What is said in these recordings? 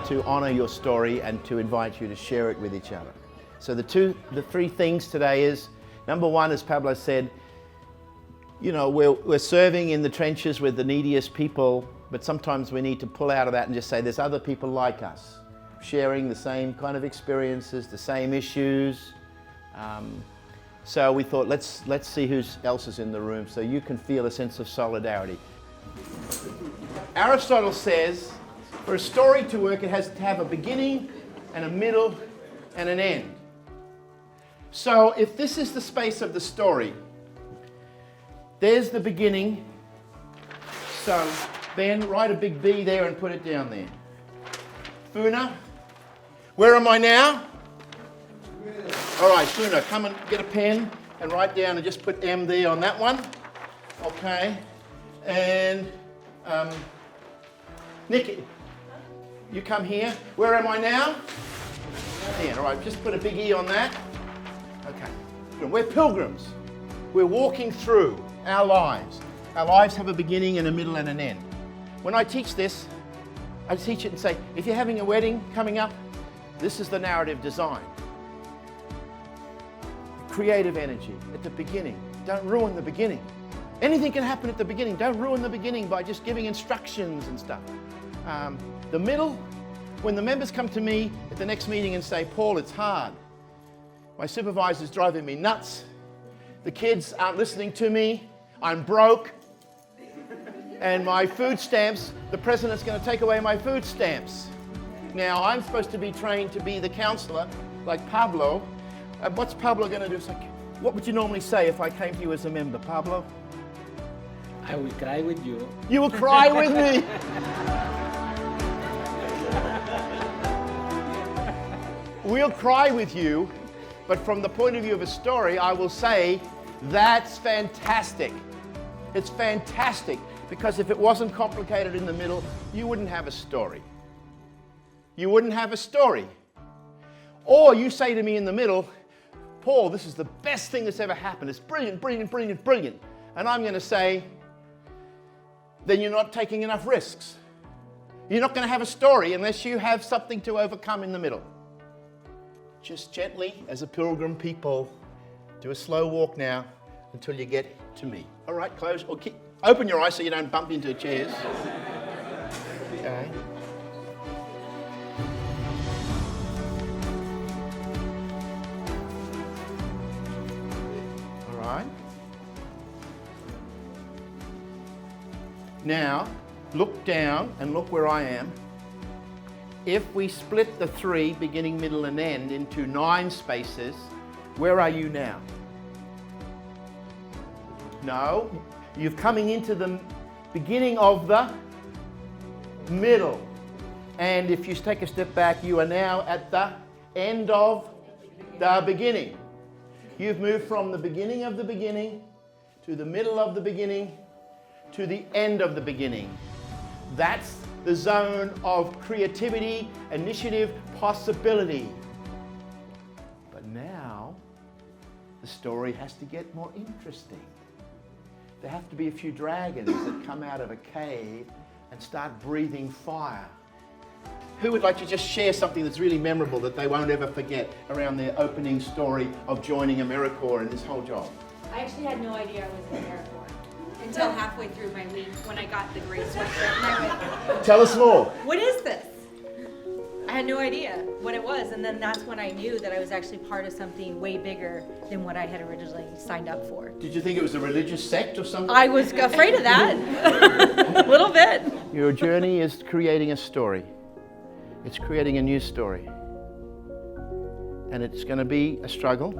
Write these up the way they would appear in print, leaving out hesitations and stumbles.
to honor your story and to invite you to share it with each other. So the three things today is, number one, as Pablo said, you know, we're serving in the trenches with the neediest people, but sometimes we need to pull out of that and just say there's other people like us, sharing the same kind of experiences, the same issues. So we thought, let's see who else is in the room so you can feel a sense of solidarity. Aristotle says, for a story to work, it has to have a beginning and a middle and an end. So if this is the space of the story, there's the beginning. So Ben, write a big B there and put it down there. Funa, where am I now? All right, Funa, come and get a pen and write down and just put M there on that one. Okay. And Nikki, you come here. Where am I now? Here, all right, just put a big E on that. Okay. We're pilgrims. We're walking through our lives. Our lives have a beginning and a middle and an end. When I teach this, I teach it and say, if you're having a wedding coming up, this is the narrative design. Creative energy at the beginning. Don't ruin the beginning. Anything can happen at the beginning. Don't ruin the beginning by just giving instructions and stuff. The middle, when the members come to me at the next meeting and say, Paul, it's hard. My supervisor's driving me nuts. The kids aren't listening to me. I'm broke. And my food stamps, the president's going to take away my food stamps. Now, I'm supposed to be trained to be the counselor, like Pablo. What's Pablo going to do? It's like, what would you normally say if I came to you as a member, Pablo? I will cry with you. You will cry with me. We'll cry with you, but from the point of view of a story, I will say, that's fantastic. It's fantastic, because if it wasn't complicated in the middle, you wouldn't have a story. You wouldn't have a story. Or you say to me in the middle, Paul, this is the best thing that's ever happened. It's brilliant, brilliant, brilliant, brilliant. And I'm going to say, then you're not taking enough risks. You're not going to have a story unless you have something to overcome in the middle. Just gently, as a pilgrim people, do a slow walk now until you get to me. All right, close, or open your eyes so you don't bump into chairs. Okay. All right. Now, look down and look where I am. If we split the three, beginning, middle, and end, into 9 spaces, where are you now? No, you're coming into the beginning of the middle. And if you take a step back, you are now at the end of the beginning. You've moved from the beginning of the beginning to the middle of the beginning to the end of the beginning. That's the zone of creativity, initiative, possibility. But now, the story has to get more interesting. There have to be a few dragons that come out of a cave and start breathing fire. Who would like to just share something that's really memorable that they won't ever forget around their opening story of joining Americorps and this whole job? I actually had no idea I was in Americorps until halfway through my week when I got the gray sweatshirt and I went, Tell us more. what is this? I had no idea what it was, and then that's when I knew that I was actually part of something way bigger than what I had originally signed up for. Did you think it was a religious sect or something? I was afraid of that, a little bit. Your journey is creating a story. It's creating a new story. And it's going to be a struggle,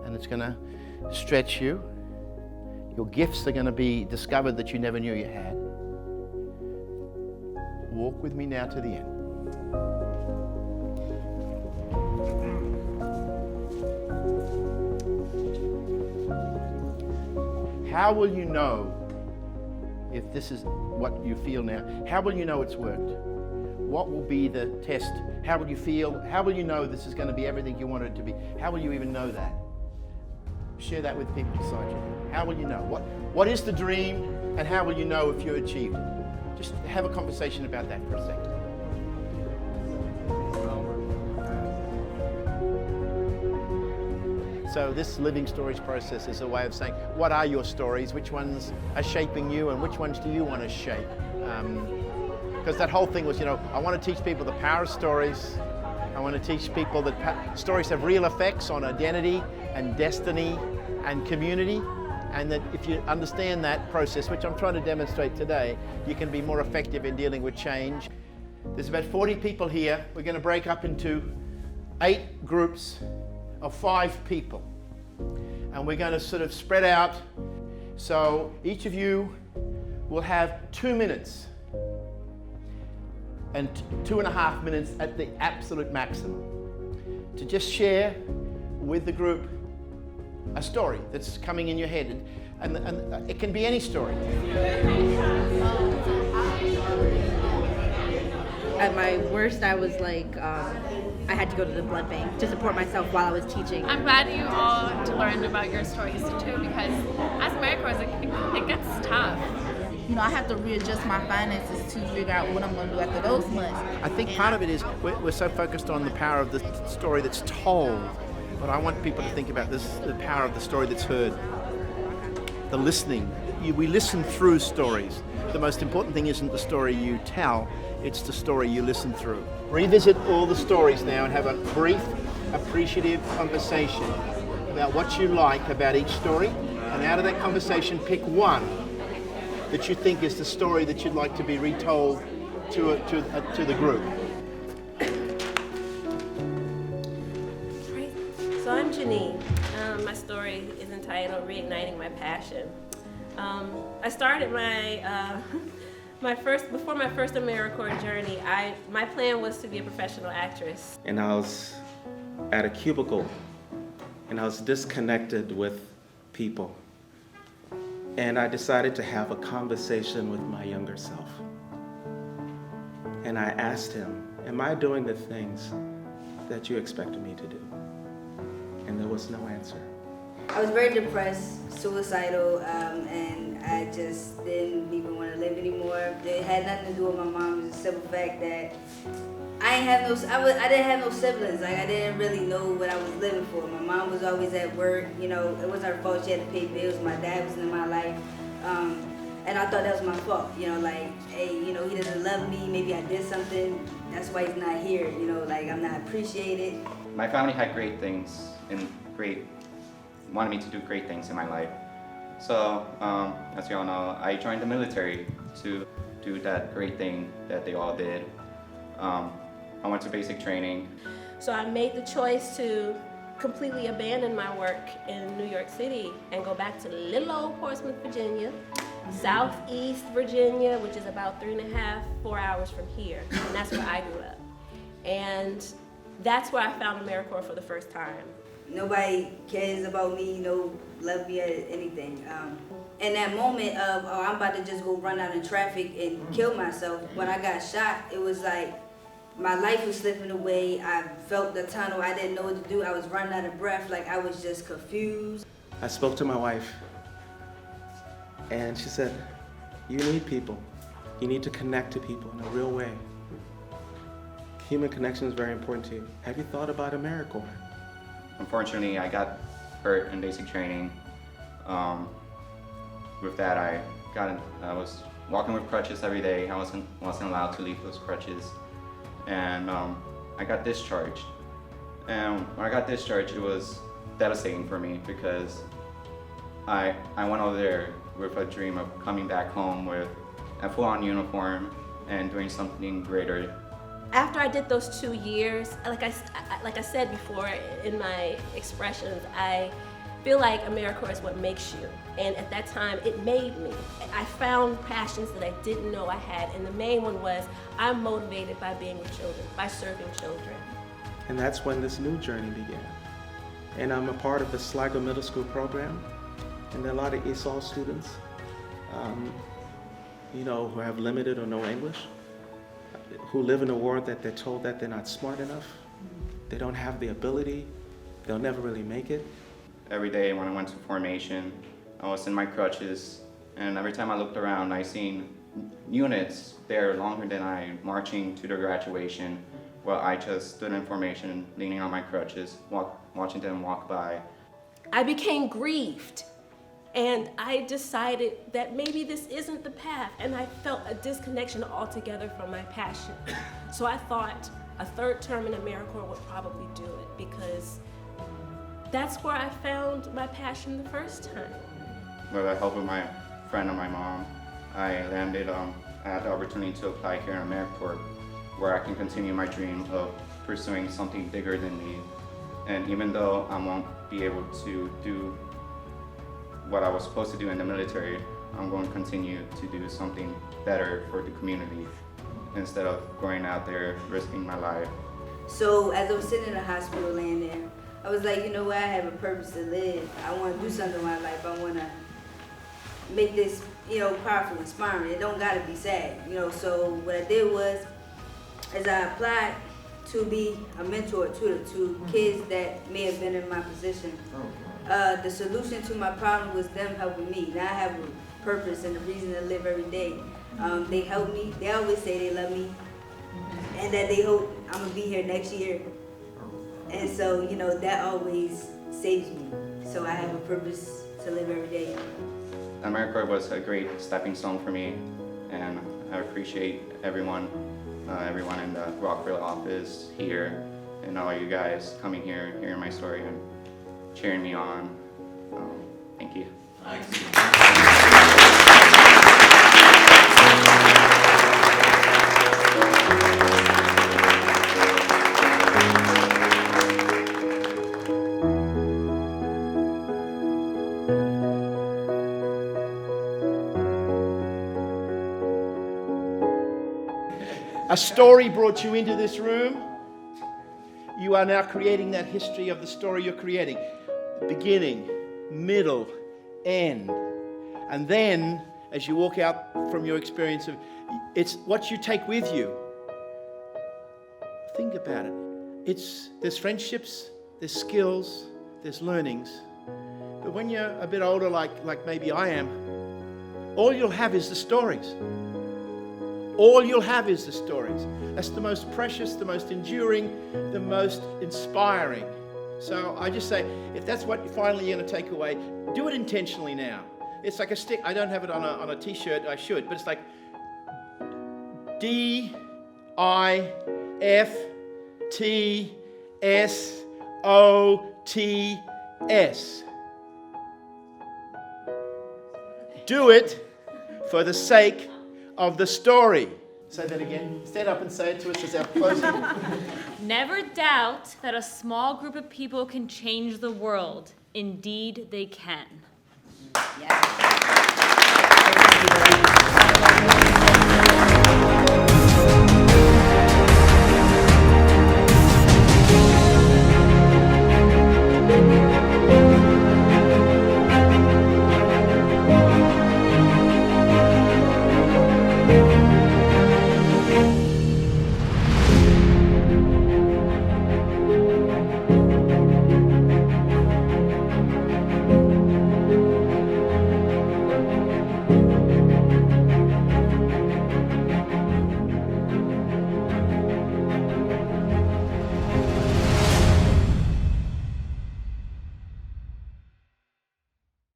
and it's going to stretch you. Your gifts are going to be discovered that you never knew you had. Walk with me now to the end. How will you know if this is what you feel now? How will you know it's worked? What will be the test? How will you feel? How will you know this is going to be everything you want it to be? How will you even know that? Share that with people beside you. How will you know? What is the dream, and how will you know if you achieved it? Just have a conversation about that for a second. So this living stories process is a way of saying, what are your stories? Which ones are shaping you and which ones do you want to shape? Because that whole thing was, I want to teach people the power of stories. I want to teach people that stories have real effects on identity and destiny and community. And that if you understand that process, which I'm trying to demonstrate today, you can be more effective in dealing with change. There's about 40 people here. We're going to break up into 8 groups of 5 people. And we're going to sort of spread out. So each of you will have 2 minutes and 2.5 minutes at the absolute maximum to just share with the group a story that's coming in your head, and it can be any story. At my worst, I was like, I had to go to the blood bank to support myself while I was teaching. I'm glad you all learned about your stories too, because as Americorps, it gets tough. I have to readjust my finances to figure out what I'm going to do after those months. I think part of it is we're so focused on the power of the story that's told. But I want people to think about the power of the story that's heard. The listening. We listen through stories. The most important thing isn't the story you tell, it's the story you listen through. Revisit all the stories now and have a brief, appreciative conversation about what you like about each story. And out of that conversation, pick one that you think is the story that you'd like to be retold to the group. So I'm Janine. My story is entitled Reigniting My Passion. I started before my first Americorps journey, my plan was to be a professional actress. And I was at a cubicle and I was disconnected with people. And I decided to have a conversation with my younger self. And I asked him, am I doing the things that you expected me to do? And there was no answer. I was very depressed, suicidal, and I just didn't even want to live anymore. It had nothing to do with my mom. It was a simple fact that I didn't have no siblings. Like, I didn't really know what I was living for. My mom was always at work. It wasn't her fault. She had to pay bills. My dad was in my life, and I thought that was my fault. Hey, he doesn't love me. Maybe I did something. That's why he's not here. I'm not appreciated. My family had great things and wanted me to do great things in my life. So, as you all know, I joined the military to do that great thing that they all did. I went to basic training. So I made the choice to completely abandon my work in New York City and go back to little old Portsmouth, Virginia, Southeast Virginia, which is about 3.5, 4 hours from here. And that's where I grew up. And that's where I found Americorps for the first time. Nobody cares about me, love me or anything. In that moment of, I'm about to just go run out in traffic and kill myself, when I got shot, it was like my life was slipping away. I felt the tunnel. I didn't know what to do. I was running out of breath. Like, I was just confused. I spoke to my wife, and she said, you need people. You need to connect to people in a real way. Human connection is very important to you. Have you thought about Americorps? Unfortunately, I got hurt in basic training. With that, I was walking with crutches every day. I wasn't allowed to leave those crutches. And I got discharged. And when I got discharged, it was devastating for me because I went over there with a dream of coming back home with a full-on uniform and doing something greater. After I did those 2 years, like I said before in my expressions, I feel like Americorps is what makes you. And at that time, it made me. I found passions that I didn't know I had. And the main one was, I'm motivated by being with children, by serving children. And that's when this new journey began. And I'm a part of the Sligo Middle School program. And there are a lot of ESOL students, who have limited or no English, who live in a world that they're told that they're not smart enough, they don't have the ability, they'll never really make it. Every day when I went to formation, I was in my crutches, and every time I looked around, I seen units there longer than I marching to their graduation, where I just stood in formation, leaning on my crutches, watching them walk by. I became grieved. And I decided that maybe this isn't the path, and I felt a disconnection altogether from my passion. So I thought a third term in Americorps would probably do it, because that's where I found my passion the first time. With the help of my friend and my mom, I had the opportunity to apply here in Americorps, where I can continue my dream of pursuing something bigger than me. And even though I won't be able to do what I was supposed to do in the military, I'm going to continue to do something better for the community instead of going out there risking my life. So as I was sitting in the hospital laying there, I was like, you know what, I have a purpose to live. I want to do something in my life. I want to make this, powerful, inspiring. It don't got to be sad, So what I did was, as I applied to be a mentor, tutor to kids that may have been in my position, the solution to my problem was them helping me. Now I have a purpose and a reason to live every day. They help me. They always say they love me and that they hope I'm going to be here next year. And so, that always saves me. So I have a purpose to live every day. Americorps was a great stepping stone for me, and I appreciate everyone in the Rockville office here, and all you guys coming here, hearing my story, and cheering me on. Thank you. A story brought you into this room. You are now creating that history of the story you're creating. Beginning, middle, end. And then, as you walk out from your experience, it's what you take with you. Think about it. There's friendships, there's skills, there's learnings. But when you're a bit older, like maybe I am, all you'll have is the stories. All you'll have is the stories. That's the most precious, the most enduring, the most inspiring. So I just say, if that's what finally you're going to take away, do it intentionally now. It's like a stick. I don't have it on a t-shirt. I should, but it's like DIFTSOTS. Do it for the sake of the story. Say that again. Stand up and say it to us as our closing. Never doubt that a small group of people can change the world. Indeed, they can. Yeah.